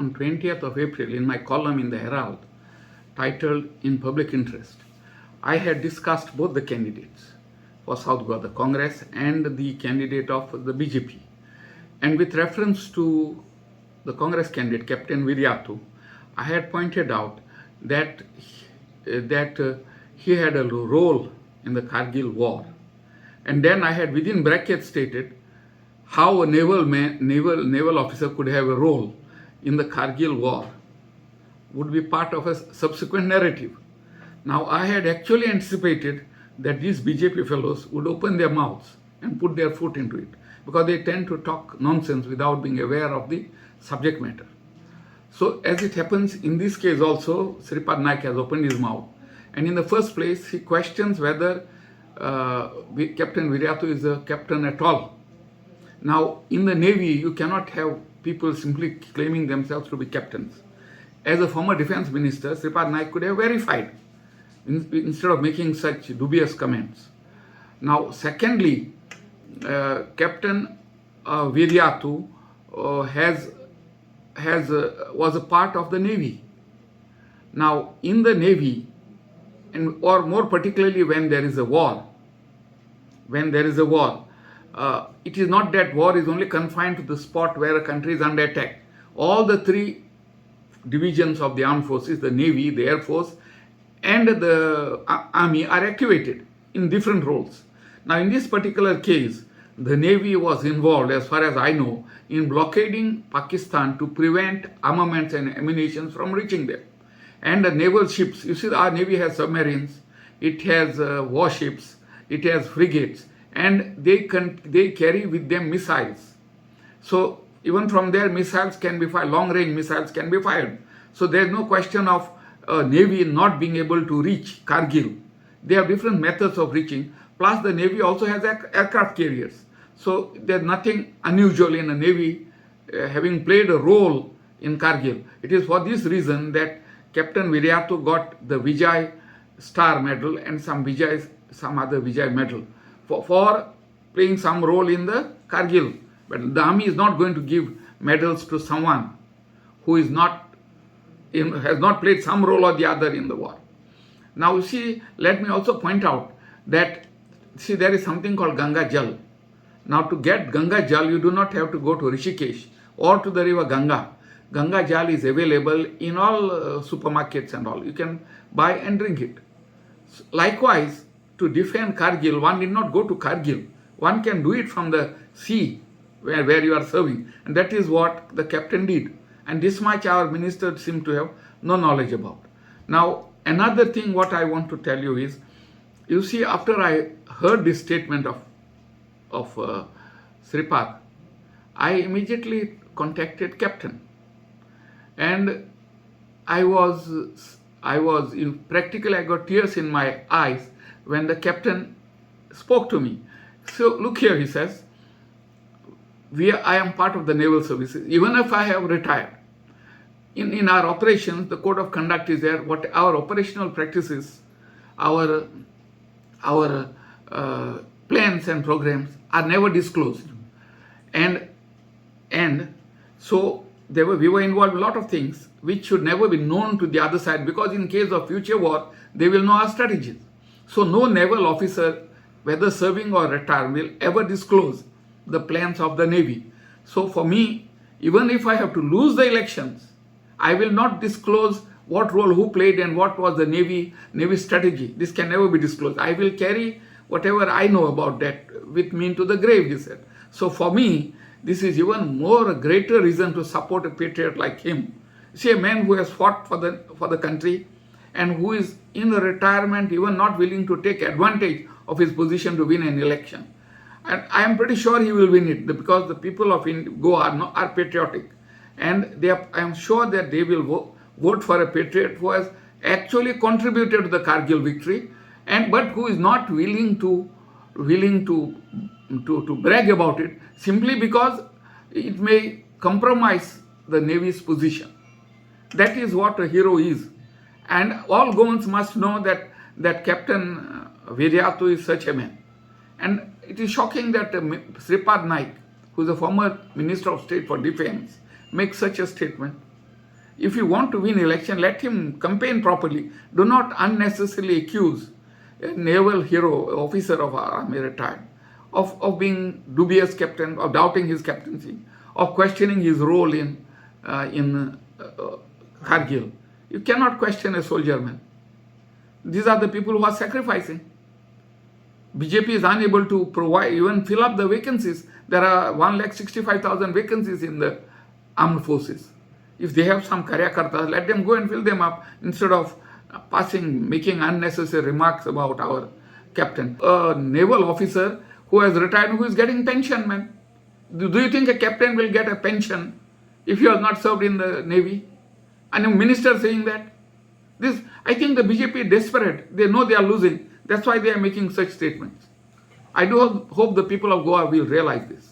on 20th of April in my column in the Herald titled In Public Interest, I had discussed both the candidates for South Goa, the Congress, and the candidate of the BJP. And with reference to the Congress candidate, Captain Viriato, I had pointed out that he had a role in the Kargil War. And then I had within brackets stated how a naval officer could have a role in the Kargil War would be part of a subsequent narrative. Now, I had actually anticipated that these BJP fellows would open their mouths and put their foot into it, because they tend to talk nonsense without being aware of the subject matter. So, as it happens in this case also, Shripad Naik has opened his mouth. And in the first place, he questions whether Captain Viriato is a captain at all. Now, in the Navy, you cannot have people simply claiming themselves to be captains. As a former defense minister, Shripad Naik could have verified instead of making such dubious comments. Now, secondly, Captain Viriato was a part of the Navy. Now, in the Navy, or more particularly when there is a war, it is not that war is only confined to the spot where a country is under attack. All the three divisions of the armed forces, the Navy, the Air Force, and the Army, are activated in different roles. Now, in this particular case, the Navy was involved, as far as I know, in blockading Pakistan to prevent armaments and ammunition from reaching there. And the naval ships, you see, our Navy has submarines, it has warships, it has frigates, and they carry with them missiles. So even from there, missiles can be fired, long-range missiles can be fired. So there is no question of Navy not being able to reach Kargil. They have different methods of reaching. Plus, the Navy also has aircraft carriers. So there's nothing unusual in the Navy having played a role in Kargil. It is for this reason that Captain Viriato got the Vijay Star Medal and some other Vijay Medal for playing some role in the Kargil. But the army is not going to give medals to someone who has not played some role or the other in the war. Now, you see, let me also point out that, see, there is something called Ganga Jal. Now, to get Ganga Jal, you do not have to go to Rishikesh or to the river Ganga. Ganga Jal is available in all supermarkets and all. You can buy and drink it. Likewise, to defend Kargil, one need not go to Kargil. One can do it from the sea where you are serving. And that is what the captain did. And this much our minister seemed to have no knowledge about. Now, another thing what I want to tell you is, you see, after I heard this statement of Shripad, I immediately contacted Captain. And I practically I got tears in my eyes when the captain spoke to me. So look here, he says, I am part of the naval services, even if I have retired. In our operations, the code of conduct is there. What our operational practices, our plans and programs are never disclosed. And so we were involved in a lot of things which should never be known to the other side, because in case of future war, they will know our strategies. So no naval officer, whether serving or retired, will ever disclose the plans of the Navy. So for me, even if I have to lose the elections, I will not disclose what role who played and what was the Navy strategy. This can never be disclosed. I will carry whatever I know about that with me into the grave, he said. So for me, this is even more a greater reason to support a patriot like him. See, a man who has fought for the country and who is in the retirement, even not willing to take advantage of his position to win an election. And I am pretty sure he will win it, because the people of Goa are patriotic. And I am sure that they will vote for a patriot who has actually contributed to the Kargil victory, but who is not willing to brag about it, simply because it may compromise the Navy's position. That is what a hero is. And all Goans must know that Captain Viriato is such a man. And it is shocking that Shripad Naik, who is a former Minister of State for Defense, makes such a statement. If you want to win election, let him campaign properly. Do not unnecessarily accuse a naval hero, officer of our army retired, of being dubious captain, of doubting his captaincy, of questioning his role in Kargil. You cannot question a soldier, man. These are the people who are sacrificing. BJP is unable to provide, even fill up the vacancies. There are 1,65,000 vacancies in the armed forces. If they have some karyakartas, let them go and fill them up instead of making unnecessary remarks about our captain. A naval officer who has retired, who is getting pension, man. Do you think a captain will get a pension if he has not served in the Navy? And a minister saying that? I think the BJP is desperate. They know they are losing. That's why they are making such statements. I do hope the people of Goa will realize this.